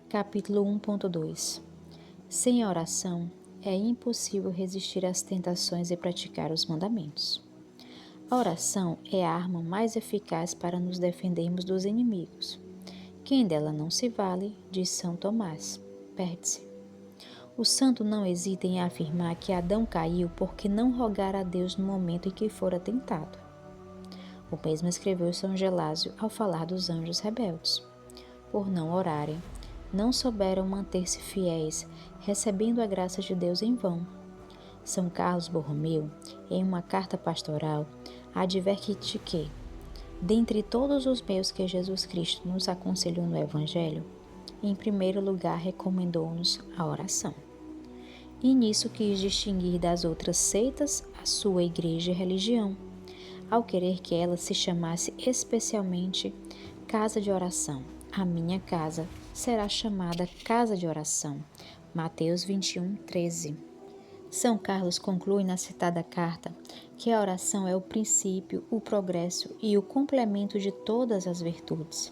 Capítulo 1.2 Sem oração, é impossível resistir às tentações e praticar os mandamentos. A oração é a arma mais eficaz para nos defendermos dos inimigos. Quem dela não se vale, diz São Tomás, perde-se. O santo não hesita em afirmar que Adão caiu porque não rogara a Deus no momento em que fora tentado. O mesmo escreveu São Gelásio ao falar dos anjos rebeldes. Por não orarem, não souberam manter-se fiéis, recebendo a graça de Deus em vão. São Carlos Borromeu, em uma carta pastoral, adverte que, dentre todos os meios que Jesus Cristo nos aconselhou no Evangelho, em primeiro lugar recomendou-nos a oração. E nisso quis distinguir das outras seitas a sua igreja e religião, ao querer que ela se chamasse especialmente casa de oração. A minha casa será chamada casa de oração. Mateus 21:13. São Carlos conclui na citada carta que a oração é o princípio, o progresso e o complemento de todas as virtudes.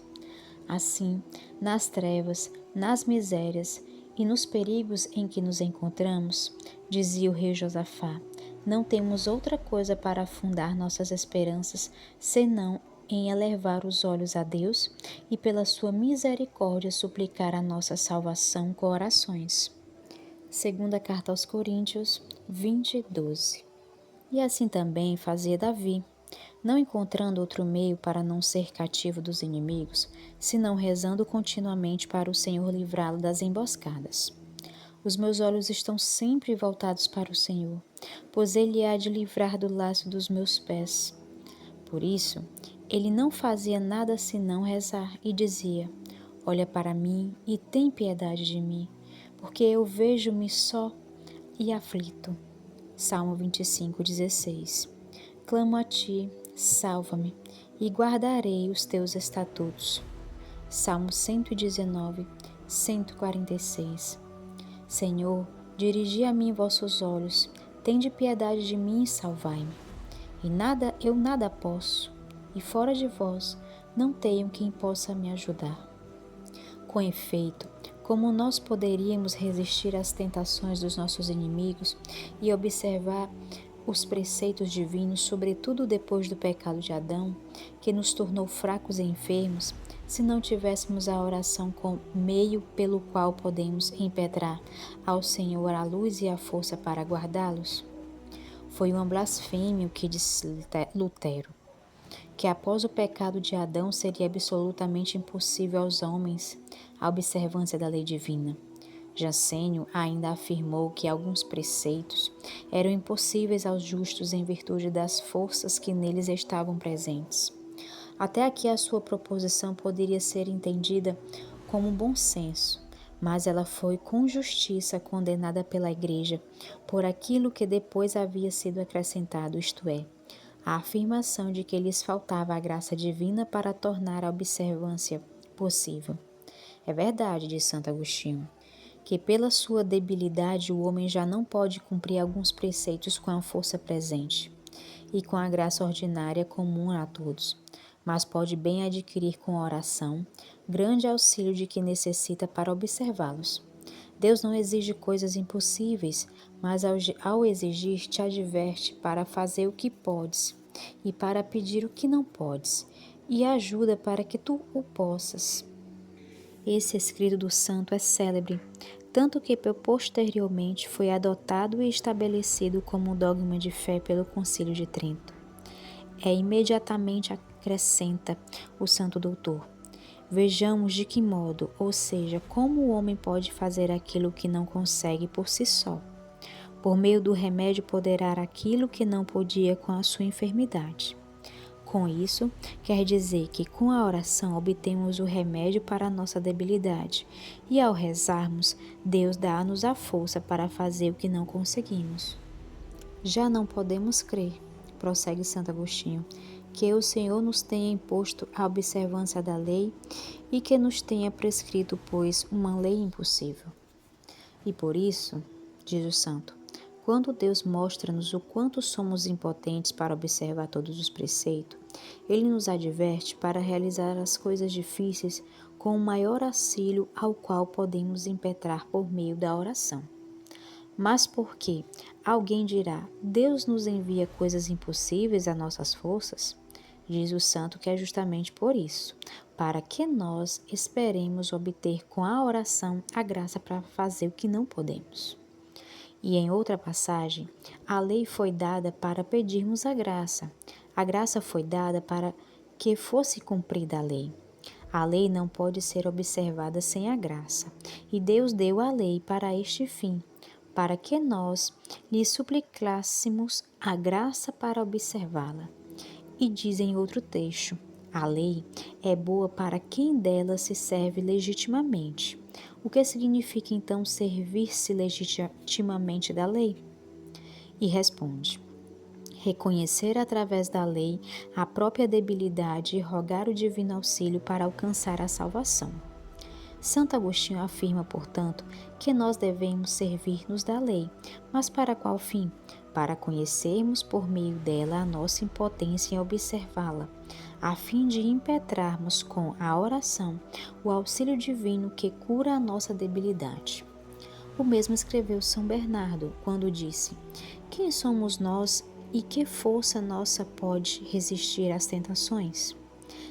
Assim, nas trevas, nas misérias e nos perigos em que nos encontramos, dizia o rei Josafá, não temos outra coisa para afundar nossas esperanças senão em elevar os olhos a Deus e pela sua misericórdia suplicar a nossa salvação com orações. Segunda carta aos Coríntios 20:12. E assim também fazia Davi, não encontrando outro meio para não ser cativo dos inimigos, senão rezando continuamente para o Senhor livrá-lo das emboscadas. Os meus olhos estão sempre voltados para o Senhor, pois Ele há de livrar do laço dos meus pés. Por isso, ele não fazia nada senão rezar e dizia: olha para mim e tem piedade de mim, porque eu vejo-me só e aflito. Salmo 25:16. Clamo a ti, salva-me, e guardarei os teus estatutos. Salmo 119, 146. Senhor, dirigi a mim vossos olhos, tende piedade de mim e salvai-me. Eu nada posso, e fora de vós não tenho quem possa me ajudar. Com efeito, como nós poderíamos resistir às tentações dos nossos inimigos e observar os preceitos divinos, sobretudo depois do pecado de Adão, que nos tornou fracos e enfermos, se não tivéssemos a oração como meio pelo qual podemos impetrar ao Senhor a luz e a força para guardá-los? Foi uma blasfêmia o que disse Lutero, que após o pecado de Adão seria absolutamente impossível aos homens a observância da lei divina. Jansênio ainda afirmou que alguns preceitos eram impossíveis aos justos em virtude das forças que neles estavam presentes. Até aqui a sua proposição poderia ser entendida como bom senso, mas ela foi com justiça condenada pela Igreja por aquilo que depois havia sido acrescentado, isto é, a afirmação de que lhes faltava a graça divina para tornar a observância possível. É verdade, diz Santo Agostinho, que pela sua debilidade o homem já não pode cumprir alguns preceitos com a força presente e com a graça ordinária comum a todos, mas pode bem adquirir com a oração grande auxílio de que necessita para observá-los. Deus não exige coisas impossíveis, mas ao exigir te adverte para fazer o que podes e para pedir o que não podes, e ajuda para que tu o possas. Esse escrito do santo é célebre, tanto que posteriormente foi adotado e estabelecido como dogma de fé pelo Concílio de Trento. Imediatamente acrescenta o santo doutor: vejamos de que modo, ou seja, como o homem pode fazer aquilo que não consegue por si só. Por meio do remédio poderá aquilo que não podia com a sua enfermidade. Com isso, quer dizer que com a oração obtemos o remédio para a nossa debilidade, e ao rezarmos, Deus dá-nos a força para fazer o que não conseguimos. Já não podemos crer, prossegue Santo Agostinho, que o Senhor nos tenha imposto a observância da lei e que nos tenha prescrito, pois, uma lei impossível. E por isso, diz o santo, quando Deus mostra-nos o quanto somos impotentes para observar todos os preceitos, Ele nos adverte para realizar as coisas difíceis com o maior auxílio ao qual podemos impetrar por meio da oração. Mas porque alguém dirá, Deus nos envia coisas impossíveis a nossas forças? Diz o santo que é justamente por isso, para que nós esperemos obter com a oração a graça para fazer o que não podemos. E em outra passagem, a lei foi dada para pedirmos a graça foi dada para que fosse cumprida a lei. A lei não pode ser observada sem a graça, e Deus deu a lei para este fim, para que nós lhe suplicássemos a graça para observá-la. E diz em outro texto, a lei é boa para quem dela se serve legitimamente. O que significa então servir-se legitimamente da lei? E responde, reconhecer através da lei a própria debilidade e rogar o divino auxílio para alcançar a salvação. Santo Agostinho afirma, portanto, que nós devemos servir-nos da lei, mas para qual fim? Para conhecermos por meio dela a nossa impotência em observá-la, a fim de impetrarmos com a oração o auxílio divino que cura a nossa debilidade. O mesmo escreveu São Bernardo, quando disse: quem somos nós e que força nossa pode resistir às tentações?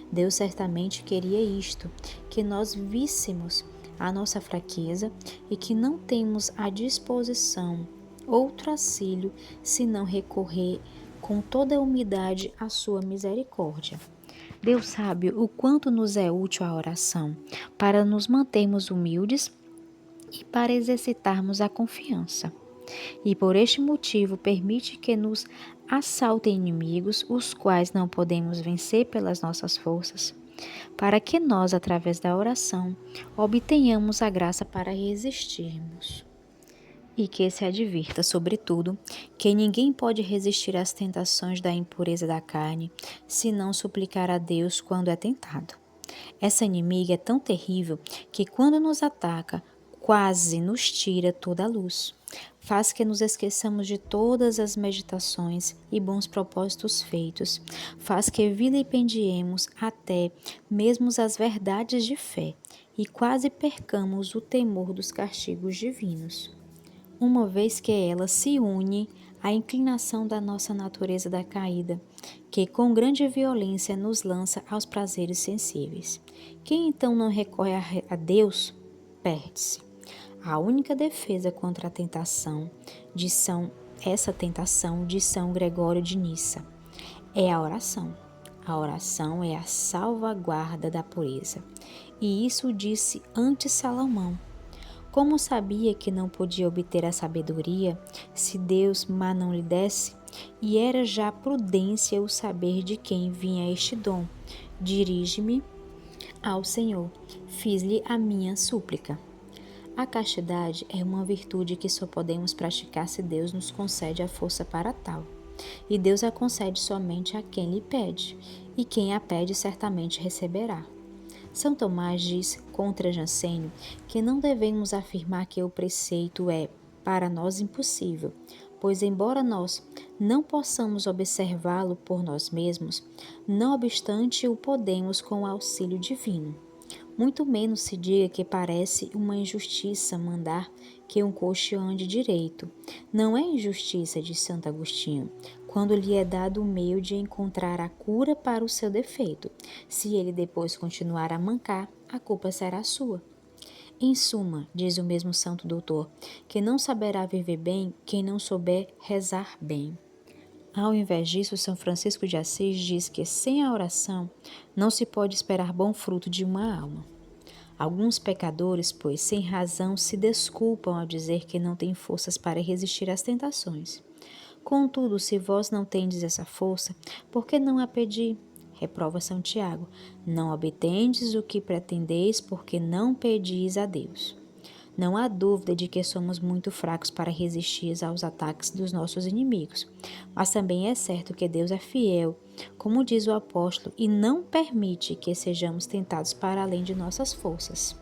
Deus certamente queria isto, que nós víssemos a nossa fraqueza e que não temos à disposição outro auxílio senão recorrer com toda a humildade à sua misericórdia. Deus sabe o quanto nos é útil a oração para nos mantermos humildes e para exercitarmos a confiança. E por este motivo permite que nos assaltem inimigos, os quais não podemos vencer pelas nossas forças, para que nós, através da oração, obtenhamos a graça para resistirmos. E que se advirta, sobretudo, que ninguém pode resistir às tentações da impureza da carne, se não suplicar a Deus quando é tentado. Essa inimiga é tão terrível que, quando nos ataca, quase nos tira toda a luz. Faz que nos esqueçamos de todas as meditações e bons propósitos feitos. Faz que vilipendiemos até mesmo as verdades de fé e quase percamos o temor dos castigos divinos, uma vez que ela se une à inclinação da nossa natureza decaída, que com grande violência nos lança aos prazeres sensíveis. Quem então não recorre a Deus, perde-se. A única defesa contra a tentação de São Gregório de Nissa é a oração. A oração é a salvaguarda da pureza. E isso disse antes Salomão. Como sabia que não podia obter a sabedoria se Deus não lhe desse? E era já prudência o saber de quem vinha este dom. Dirige-me ao Senhor, fiz-lhe a minha súplica. A castidade é uma virtude que só podemos praticar se Deus nos concede a força para tal. E Deus a concede somente a quem lhe pede, e quem a pede certamente receberá. São Tomás diz contra Jansênio que não devemos afirmar que o preceito é para nós impossível, pois embora nós não possamos observá-lo por nós mesmos, não obstante o podemos com o auxílio divino. Muito menos se diga que parece uma injustiça mandar que um coxo ande direito. Não é injustiça, diz Santo Agostinho, quando lhe é dado o meio de encontrar a cura para o seu defeito. Se ele depois continuar a mancar, a culpa será sua. Em suma, diz o mesmo santo doutor, que não saberá viver bem quem não souber rezar bem. Ao invés disso, São Francisco de Assis diz que sem a oração não se pode esperar bom fruto de uma alma. Alguns pecadores, pois, sem razão, se desculpam ao dizer que não têm forças para resistir às tentações. Contudo, se vós não tendes essa força, por que não a pedi? Reprova São Tiago, não obtendes o que pretendeis porque não pedis a Deus. Não há dúvida de que somos muito fracos para resistir aos ataques dos nossos inimigos, mas também é certo que Deus é fiel, como diz o apóstolo, e não permite que sejamos tentados para além de nossas forças.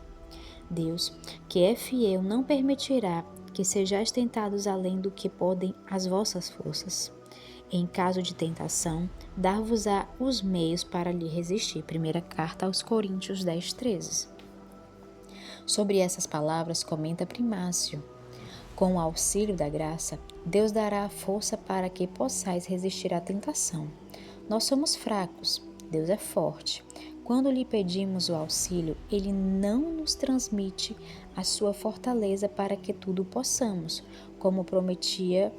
Deus, que é fiel, não permitirá que sejais tentados além do que podem as vossas forças. Em caso de tentação, dar-vos-á os meios para lhe resistir. Primeira carta aos Coríntios 10:13. Sobre essas palavras comenta Primácio: com o auxílio da graça, Deus dará a força para que possais resistir à tentação. Nós somos fracos, Deus é forte. Quando lhe pedimos o auxílio, ele não nos transmite a sua fortaleza para que tudo possamos, como prometia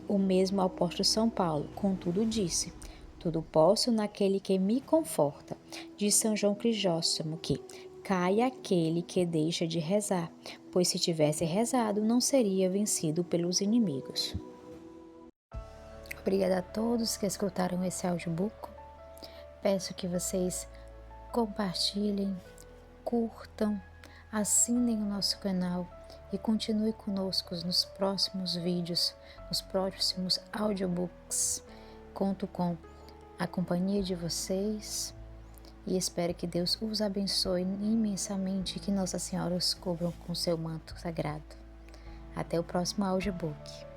o mesmo apóstolo São Paulo. Contudo disse: tudo posso naquele que me conforta. Diz São João Crisóstomo que caia aquele que deixa de rezar, pois se tivesse rezado, não seria vencido pelos inimigos. Obrigada a todos que escutaram esse audiobook. Peço que vocês compartilhem, curtam, assinem o nosso canal e continue conosco nos próximos vídeos, nos próximos audiobooks. Conto com a companhia de vocês e espero que Deus os abençoe imensamente e que Nossa Senhora os cubra com seu manto sagrado. Até o próximo audiobook.